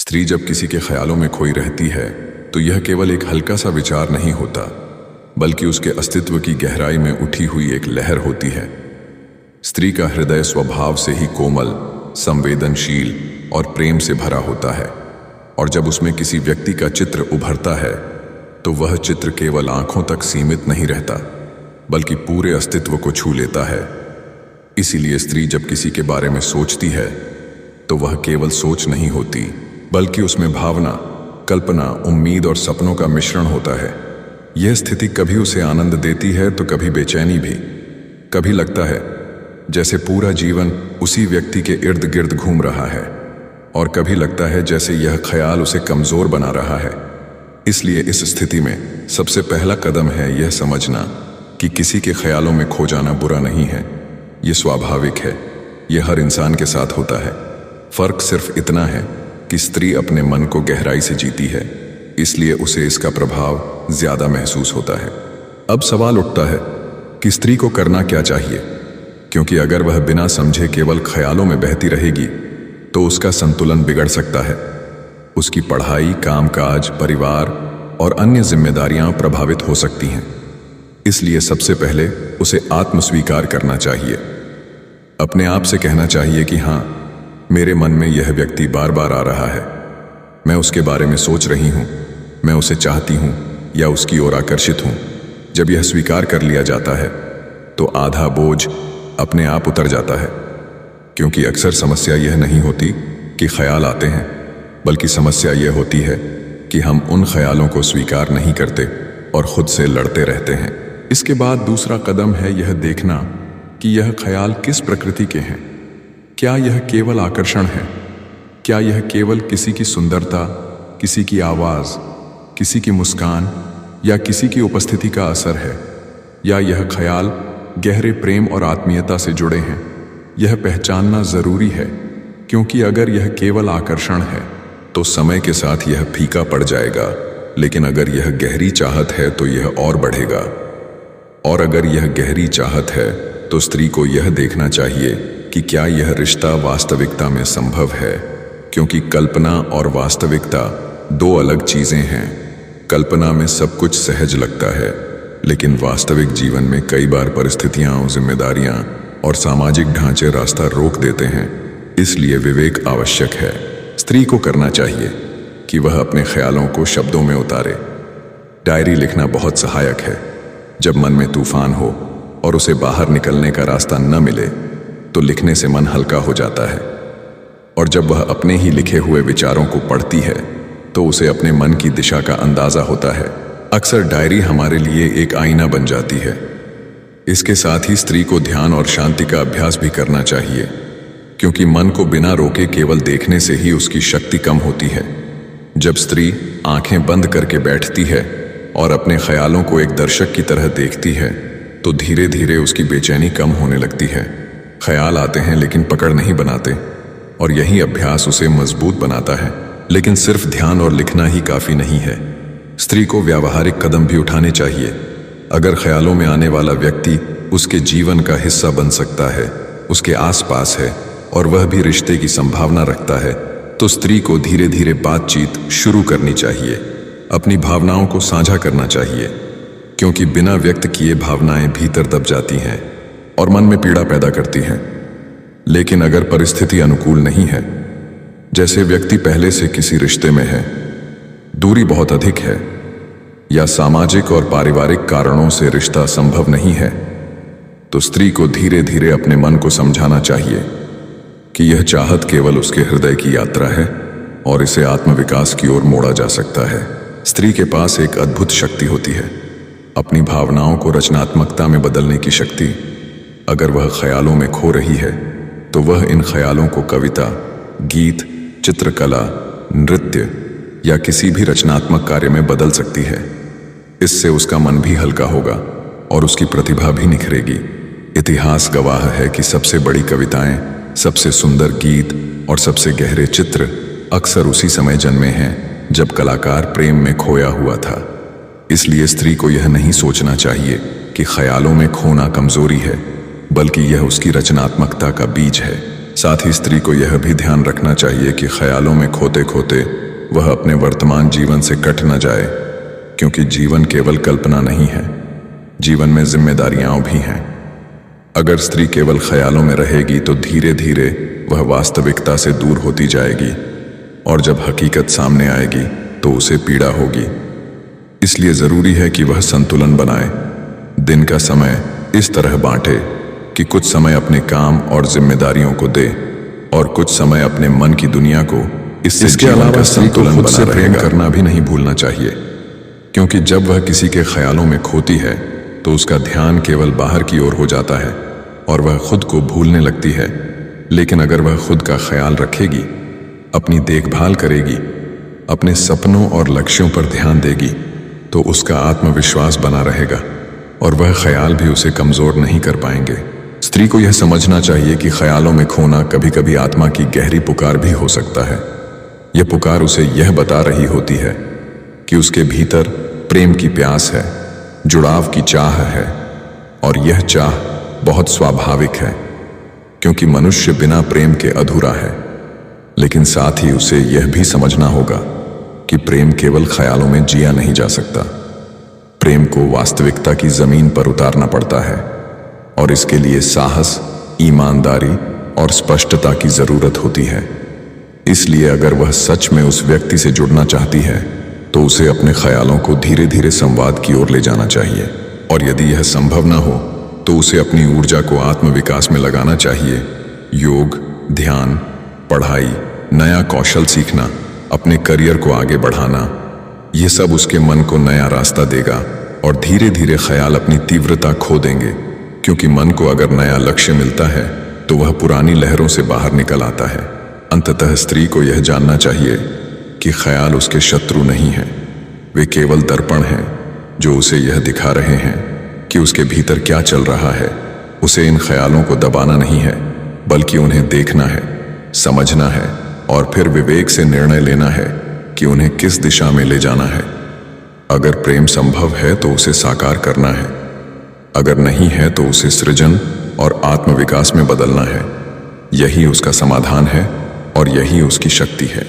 स्त्री जब किसी के ख्यालों में खोई रहती है तो यह केवल एक हल्का सा विचार नहीं होता, बल्कि उसके अस्तित्व की गहराई में उठी हुई एक लहर होती है। स्त्री का हृदय स्वभाव से ही कोमल, संवेदनशील और प्रेम से भरा होता है, और जब उसमें किसी व्यक्ति का चित्र उभरता है तो वह चित्र केवल आंखों तक सीमित नहीं रहता, बल्कि पूरे अस्तित्व को छू लेता है। इसीलिए स्त्री जब किसी के बारे में सोचती है तो वह केवल सोच नहीं होती, बल्कि उसमें भावना, कल्पना, उम्मीद और सपनों का मिश्रण होता है। यह स्थिति कभी उसे आनंद देती है तो कभी बेचैनी भी। कभी लगता है जैसे पूरा जीवन उसी व्यक्ति के इर्द गिर्द घूम रहा है, और कभी लगता है जैसे यह ख्याल उसे कमजोर बना रहा है। इसलिए इस स्थिति में सबसे पहला कदम है यह समझना कि किसी के ख्यालों में खो जाना बुरा नहीं है। यह स्वाभाविक है, यह हर इंसान के साथ होता है। फर्क सिर्फ इतना है कि स्त्री अपने मन को गहराई से जीती है, इसलिए उसे इसका प्रभाव ज्यादा महसूस होता है। अब सवाल उठता है कि स्त्री को करना क्या चाहिए, क्योंकि अगर वह बिना समझे केवल ख्यालों में बहती रहेगी तो उसका संतुलन बिगड़ सकता है। उसकी पढ़ाई, कामकाज, परिवार और अन्य जिम्मेदारियां प्रभावित हो सकती हैं। इसलिए सबसे पहले उसे आत्मस्वीकार करना चाहिए। अपने आप से कहना चाहिए कि हाँ, मेरे मन में यह व्यक्ति बार बार आ रहा है, मैं उसके बारे में सोच रही हूँ, मैं उसे चाहती हूँ या उसकी ओर आकर्षित हूँ। जब यह स्वीकार कर लिया जाता है तो आधा बोझ अपने आप उतर जाता है, क्योंकि अक्सर समस्या यह नहीं होती कि ख्याल आते हैं, बल्कि समस्या यह होती है कि हम उन ख्यालों को स्वीकार नहीं करते और खुद से लड़ते रहते हैं। इसके बाद दूसरा कदम है यह देखना कि यह ख्याल किस प्रकृति के हैं। क्या यह केवल आकर्षण है? क्या यह केवल किसी की सुंदरता, किसी की आवाज़, किसी की मुस्कान या किसी की उपस्थिति का असर है? या यह ख्याल गहरे प्रेम और आत्मीयता से जुड़े हैं? यह पहचानना ज़रूरी है, क्योंकि अगर यह केवल आकर्षण है तो समय के साथ यह फीका पड़ जाएगा, लेकिन अगर यह गहरी चाहत है तो यह और बढ़ेगा। और अगर यह गहरी चाहत है तो स्त्री को यह देखना चाहिए कि क्या यह रिश्ता वास्तविकता में संभव है, क्योंकि कल्पना और वास्तविकता दो अलग चीजें हैं। कल्पना में सब कुछ सहज लगता है, लेकिन वास्तविक जीवन में कई बार परिस्थितियां, जिम्मेदारियां और सामाजिक ढांचे रास्ता रोक देते हैं। इसलिए विवेक आवश्यक है। स्त्री को करना चाहिए कि वह अपने ख्यालों को शब्दों में उतारे। डायरी लिखना बहुत सहायक है। जब मन में तूफान हो और उसे बाहर निकलने का रास्ता न मिले तो लिखने से मन हल्का हो जाता है, और जब वह अपने ही लिखे हुए विचारों को पढ़ती है तो उसे अपने मन की दिशा का अंदाजा होता है। अक्सर डायरी हमारे लिए एक आईना बन जाती है। इसके साथ ही स्त्री को ध्यान और शांति का अभ्यास भी करना चाहिए, क्योंकि मन को बिना रोके केवल देखने से ही उसकी शक्ति कम होती है। जब स्त्री आंखें बंद करके बैठती है और अपने ख्यालों को एक दर्शक की तरह देखती है तो धीरे धीरे उसकी बेचैनी कम होने लगती है। ख्याल आते हैं लेकिन पकड़ नहीं बनाते, और यही अभ्यास उसे मजबूत बनाता है। लेकिन सिर्फ ध्यान और लिखना ही काफी नहीं है। स्त्री को व्यावहारिक कदम भी उठाने चाहिए। अगर ख्यालों में आने वाला व्यक्ति उसके जीवन का हिस्सा बन सकता है, उसके आसपास है और वह भी रिश्ते की संभावना रखता है, तो स्त्री को धीरे धीरे बातचीत शुरू करनी चाहिए। अपनी भावनाओं को साझा करना चाहिए, क्योंकि बिना व्यक्त किए भावनाएं भीतर दब जाती हैं और मन में पीड़ा पैदा करती हैं। लेकिन अगर परिस्थिति अनुकूल नहीं है, जैसे व्यक्ति पहले से किसी रिश्ते में है, दूरी बहुत अधिक है, या सामाजिक और पारिवारिक कारणों से रिश्ता संभव नहीं है, तो स्त्री को धीरे धीरे अपने मन को समझाना चाहिए कि यह चाहत केवल उसके हृदय की यात्रा है और इसे आत्मविकास की ओर मोड़ा जा सकता है। स्त्री के पास एक अद्भुत शक्ति होती है, अपनी भावनाओं को रचनात्मकता में बदलने की शक्ति। अगर वह ख्यालों में खो रही है तो वह इन ख्यालों को कविता, गीत, चित्रकला, नृत्य या किसी भी रचनात्मक कार्य में बदल सकती है। इससे उसका मन भी हल्का होगा और उसकी प्रतिभा भी निखरेगी। इतिहास गवाह है कि सबसे बड़ी कविताएं, सबसे सुंदर गीत और सबसे गहरे चित्र अक्सर उसी समय जन्मे हैं जब कलाकार प्रेम में खोया हुआ था। इसलिए स्त्री को यह नहीं सोचना चाहिए कि ख्यालों में खोना कमजोरी है, बल्कि यह उसकी रचनात्मकता का बीज है। साथ ही स्त्री को यह भी ध्यान रखना चाहिए कि ख्यालों में खोते खोते वह अपने वर्तमान जीवन से कट न जाए, क्योंकि जीवन केवल कल्पना नहीं है, जीवन में जिम्मेदारियां भी हैं। अगर स्त्री केवल ख्यालों में रहेगी तो धीरे धीरे वह वास्तविकता से दूर होती जाएगी, और जब हकीकत सामने आएगी तो उसे पीड़ा होगी। इसलिए जरूरी है कि वह संतुलन बनाए, दिन का समय इस तरह बांटे कि कुछ समय अपने काम और जिम्मेदारियों को दे और कुछ समय अपने मन की दुनिया को। इसके अलावा स्त्री को खुद से प्रेम करना भी नहीं भूलना चाहिए, क्योंकि जब वह किसी के ख्यालों में खोती है तो उसका ध्यान केवल बाहर की ओर हो जाता है और वह खुद को भूलने लगती है। लेकिन अगर वह खुद का ख्याल रखेगी, अपनी देखभाल करेगी, अपने सपनों और लक्ष्यों पर ध्यान देगी, तो उसका आत्मविश्वास बना रहेगा और वह ख्याल भी उसे कमजोर नहीं कर पाएंगे। स्त्री को यह समझना चाहिए कि ख्यालों में खोना कभी कभी आत्मा की गहरी पुकार भी हो सकता है। यह पुकार उसे यह बता रही होती है कि उसके भीतर प्रेम की प्यास है, जुड़ाव की चाह है, और यह चाह बहुत स्वाभाविक है, क्योंकि मनुष्य बिना प्रेम के अधूरा है। लेकिन साथ ही उसे यह भी समझना होगा कि प्रेम केवल ख्यालों में जिया नहीं जा सकता। प्रेम को वास्तविकता की जमीन पर उतारना पड़ता है, और इसके लिए साहस, ईमानदारी और स्पष्टता की जरूरत होती है। इसलिए अगर वह सच में उस व्यक्ति से जुड़ना चाहती है तो उसे अपने ख्यालों को धीरे धीरे संवाद की ओर ले जाना चाहिए, और यदि यह संभव न हो तो उसे अपनी ऊर्जा को आत्मविकास में लगाना चाहिए। योग, ध्यान, पढ़ाई, नया कौशल सीखना, अपने करियर को आगे बढ़ाना, यह सब उसके मन को नया रास्ता देगा और धीरे धीरे ख्याल अपनी तीव्रता खो देंगे, क्योंकि मन को अगर नया लक्ष्य मिलता है तो वह पुरानी लहरों से बाहर निकल आता है। अंततः स्त्री को यह जानना चाहिए कि ख्याल उसके शत्रु नहीं हैं, वे केवल दर्पण हैं जो उसे यह दिखा रहे हैं कि उसके भीतर क्या चल रहा है। उसे इन ख्यालों को दबाना नहीं है, बल्कि उन्हें देखना है, समझना है और फिर विवेक से निर्णय लेना है कि उन्हें किस दिशा में ले जाना है। अगर प्रेम संभव है तो उसे साकार करना है, अगर नहीं है तो उसे सृजन और आत्मविकास में बदलना है। यही उसका समाधान है और यही उसकी शक्ति है।